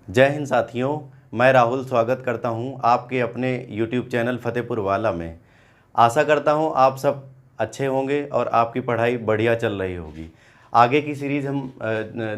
जय हिंद साथियों, मैं राहुल स्वागत करता हूं आपके अपने YouTube चैनल फतेहपुर वाला में। आशा करता हूं आप सब अच्छे होंगे और आपकी पढ़ाई बढ़िया चल रही होगी। आगे की सीरीज़ हम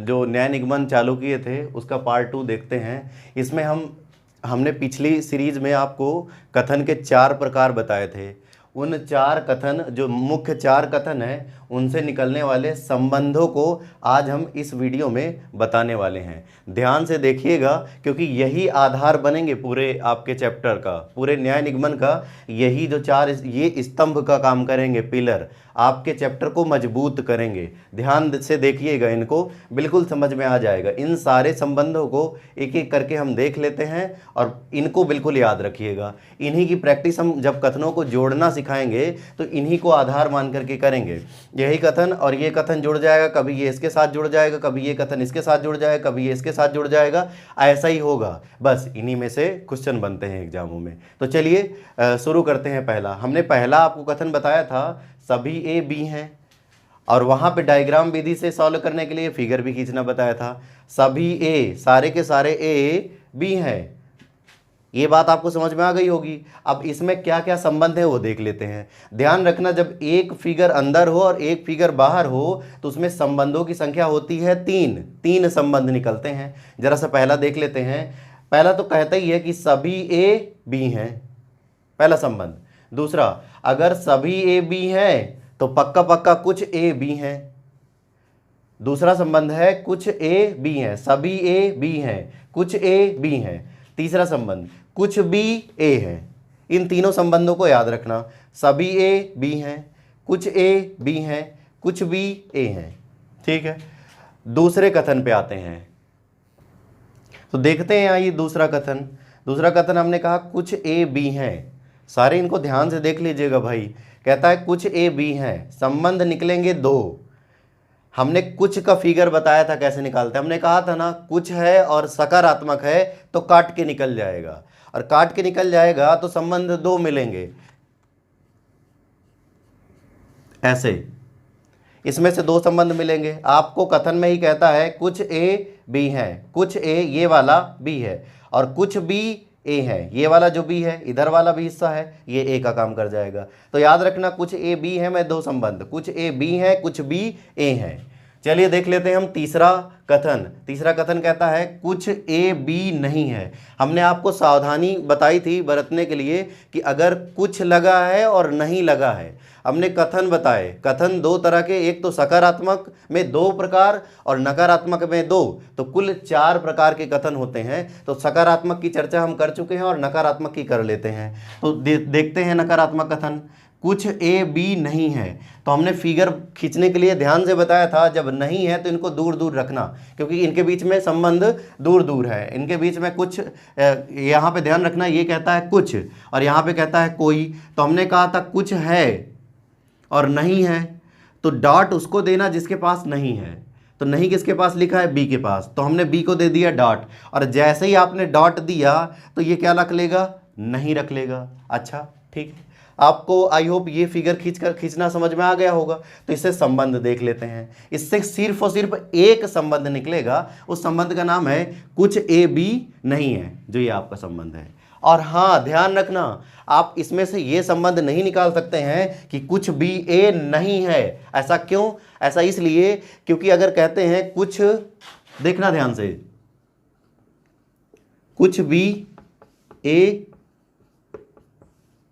जो न्याय निगमन चालू किए थे उसका पार्ट 2 देखते हैं। इसमें हमने पिछली सीरीज़ में आपको कथन के 4 प्रकार बताए थे। उन 4 कथन जो मुख्य 4 कथन हैं उनसे निकलने वाले संबंधों को आज हम इस वीडियो में बताने वाले हैं। ध्यान से देखिएगा क्योंकि यही आधार बनेंगे पूरे आपके चैप्टर का, पूरे न्याय निगमन का। यही जो 4 ये स्तंभ का काम करेंगे, पिलर आपके चैप्टर को मजबूत करेंगे। ध्यान से देखिएगा, इनको बिल्कुल समझ में आ जाएगा। इन सारे संबंधों को एक एक करके हम देख लेते हैं और इनको बिल्कुल याद रखिएगा। इन्हीं की प्रैक्टिस हम जब कथनों को जोड़ना सिखाएंगे तो इन्हीं को आधार मान करके करेंगे। यही कथन और ये कथन जुड़ जाएगा, कभी ये इसके साथ जुड़ जाएगा, कभी ये कथन इसके साथ जुड़ जाएगा, कभी ये इसके साथ जुड़ जाएगा, ऐसा ही होगा। बस इन्हीं में से क्वेश्चन बनते हैं एग्जामों में। तो चलिए शुरू करते हैं। हमने पहला आपको कथन बताया था, सभी ए बी हैं, और वहाँ पे डायग्राम विधि से सॉल्व करने के लिए फिगर भी खींचना बताया था। सभी ए, सारे के सारे ए बी हैं, ये बात आपको समझ में आ गई होगी। अब इसमें क्या क्या संबंध है वो देख लेते हैं। ध्यान रखना, जब एक फिगर अंदर हो और एक फिगर बाहर हो तो उसमें संबंधों की संख्या होती है 3 संबंध निकलते हैं। जरा सा पहला देख लेते हैं। पहला तो कहता ही है कि सभी ए बी हैं, पहला संबंध। दूसरा, अगर सभी ए बी हैं तो पक्का पक्का कुछ ए बी हैं। दूसरा संबंध है कुछ ए बी हैं, सभी ए बी हैं, कुछ ए बी हैं। तीसरा संबंध, कुछ बी ए है। इन तीनों संबंधों को याद रखना, सभी ए बी हैं, कुछ ए बी हैं, कुछ बी ए हैं। ठीक है, दूसरे कथन पे आते हैं। तो देखते हैं आइए दूसरा कथन हमने कहा कुछ ए बी हैं। सारे इनको ध्यान से देख लीजिएगा भाई। कहता है कुछ ए बी हैं, संबंध निकलेंगे 2। हमने कुछ का फिगर बताया था कैसे निकालते हैं। हमने कहा था ना, कुछ है और सकारात्मक है तो काट के निकल जाएगा, और काट के निकल जाएगा तो संबंध 2 मिलेंगे ऐसे। इसमें से 2 संबंध मिलेंगे। आपको कथन में ही कहता है कुछ ए बी हैं, कुछ ए ये वाला बी है और कुछ बी ए है, ये वाला जो बी है इधर वाला भी हिस्सा है, ये ए का काम कर जाएगा। तो याद रखना, कुछ ए बी है में 2 संबंध, कुछ ए बी है, कुछ बी ए है। चलिए देख लेते हैं हम तीसरा कथन कहता है कुछ ए बी नहीं है। हमने आपको सावधानी बताई थी बरतने के लिए कि अगर कुछ लगा है और नहीं लगा है। हमने कथन बताए, कथन 2 तरह के, एक तो सकारात्मक में 2 प्रकार और नकारात्मक में 2, तो कुल 4 प्रकार के कथन होते हैं। तो सकारात्मक की चर्चा हम कर चुके हैं और नकारात्मक की कर लेते हैं। तो देखते हैं नकारात्मक कथन। कुछ ए बी नहीं है, तो हमने फिगर खींचने के लिए ध्यान से बताया था, जब नहीं है तो इनको दूर दूर रखना क्योंकि इनके बीच में संबंध दूर दूर है। इनके बीच में कुछ, यहाँ पे ध्यान रखना, ये कहता है कुछ और यहाँ पे कहता है कोई। तो हमने कहा था कुछ है और नहीं है तो डॉट उसको देना जिसके पास नहीं है। तो नहीं किसके पास लिखा है? बी के पास, तो हमने बी को दे दिया डॉट, और जैसे ही आपने डॉट दिया तो ये क्या रख लेगा? नहीं रख लेगा। अच्छा ठीक है, आपको आई होप ये फिगर खींचना समझ में आ गया होगा। तो इससे संबंध देख लेते हैं। इससे सिर्फ और सिर्फ एक संबंध निकलेगा, उस संबंध का नाम है कुछ ए बी नहीं है, जो ये आपका संबंध है। और हाँ, ध्यान रखना, आप इसमें से ये संबंध नहीं निकाल सकते हैं कि कुछ बी ए नहीं है। ऐसा क्यों? ऐसा इसलिए क्योंकि अगर कहते हैं कुछ, देखना ध्यान से, कुछ बी ए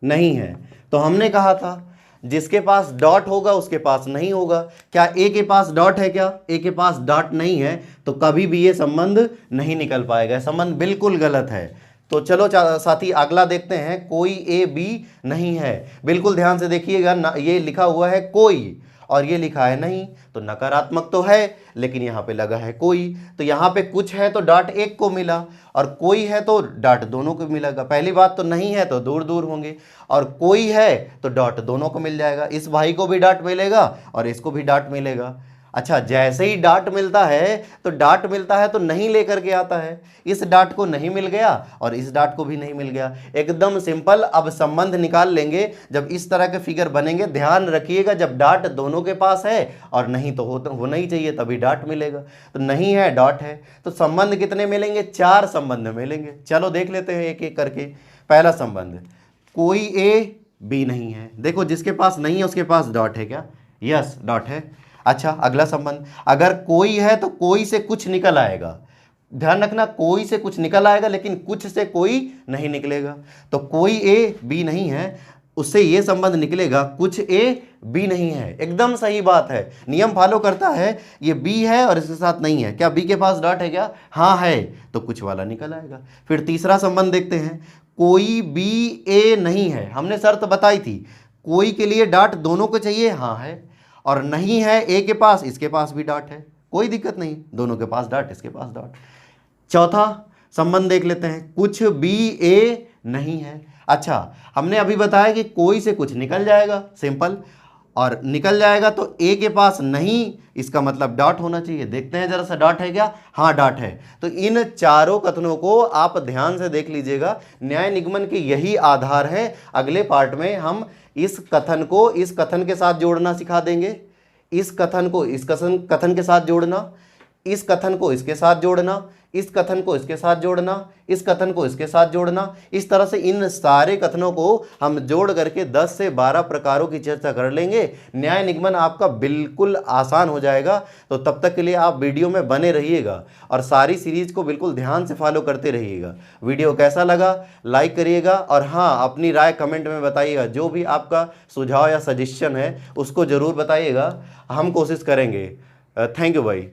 नहीं है, तो हमने कहा था जिसके पास डॉट होगा उसके पास नहीं होगा। क्या ए के पास डॉट है? क्या ए के पास डॉट नहीं है तो कभी भी ये संबंध नहीं निकल पाएगा। संबंध बिल्कुल गलत है। तो चलो साथी अगला देखते हैं, कोई ए बी नहीं है। बिल्कुल ध्यान से देखिएगा, ये लिखा हुआ है कोई और ये लिखा है नहीं, तो नकारात्मक तो है लेकिन यहाँ पे लगा है कोई। तो यहाँ पे कुछ है तो डॉट एक को मिला और कोई है तो डॉट दोनों को मिलेगा। पहली बात तो नहीं है तो दूर दूर होंगे, और कोई है तो डॉट दोनों को मिल जाएगा। इस भाई को भी डॉट मिलेगा और इसको भी डॉट मिलेगा। अच्छा, जैसे ही डाट मिलता है तो नहीं लेकर के आता है। इस डाट को नहीं मिल गया और इस डाट को भी नहीं मिल गया। एकदम सिंपल। अब संबंध निकाल लेंगे जब इस तरह के फिगर बनेंगे। ध्यान रखिएगा, जब डाट दोनों के पास है और नहीं तो होना ही चाहिए तभी डाट मिलेगा। तो नहीं है, डॉट है, तो संबंध कितने मिलेंगे? 4 संबंध मिलेंगे। चलो देख लेते हैं एक एक करके। पहला संबंध, कोई ए बी नहीं है। देखो, जिसके पास नहीं है उसके पास डॉट है क्या? यस, डॉट है। अच्छा, अगला संबंध, अगर कोई है तो कोई से कुछ निकल आएगा। ध्यान रखना, कोई से कुछ निकल आएगा लेकिन कुछ से कोई नहीं निकलेगा। तो कोई ए बी नहीं है, उससे ये संबंध निकलेगा कुछ ए बी नहीं है। एकदम सही बात है, नियम फॉलो करता है। ये बी है और इसके साथ नहीं है। क्या बी के पास डॉट है क्या? हाँ है, तो कुछ वाला निकल आएगा। फिर तीसरा संबंध देखते हैं, कोई बी ए नहीं है। हमने शर्त बताई थी, कोई के लिए डॉट दोनों को चाहिए, हाँ है, और नहीं है ए के पास, इसके पास भी डॉट है, कोई दिक्कत नहीं, दोनों के पास डॉट, इसके पास डॉट। चौथा संबंध देख लेते हैं, कुछ बी ए नहीं है। अच्छा, हमने अभी बताया कि कोई से कुछ निकल जाएगा, सिंपल, और निकल जाएगा तो ए के पास नहीं, इसका मतलब डॉट होना चाहिए। देखते हैं जरा सा, डॉट है क्या? हाँ, डॉट है। तो इन चारों कथनों को आप ध्यान से देख लीजिएगा। न्याय निगमन के यही आधार है। अगले पार्ट में हम इस कथन को इस कथन के साथ जोड़ना सिखा देंगे, इस कथन को इस कथन के साथ जोड़ना, इस कथन को इसके साथ जोड़ना, इस कथन को इसके साथ जोड़ना, इस कथन को इसके साथ जोड़ना। इस तरह से इन सारे कथनों को हम जोड़ करके 10 से 12 प्रकारों की चर्चा कर लेंगे। न्याय निगमन आपका बिल्कुल आसान हो जाएगा। तो तब तक के लिए आप वीडियो में बने रहिएगा और सारी सीरीज को बिल्कुल ध्यान से फॉलो करते रहिएगा। वीडियो कैसा लगा लाइक करिएगा, और हाँ, अपनी राय कमेंट में बताइएगा। जो भी आपका सुझाव या सजेशन है उसको ज़रूर बताइएगा, हम कोशिश करेंगे। थैंक यू भाई।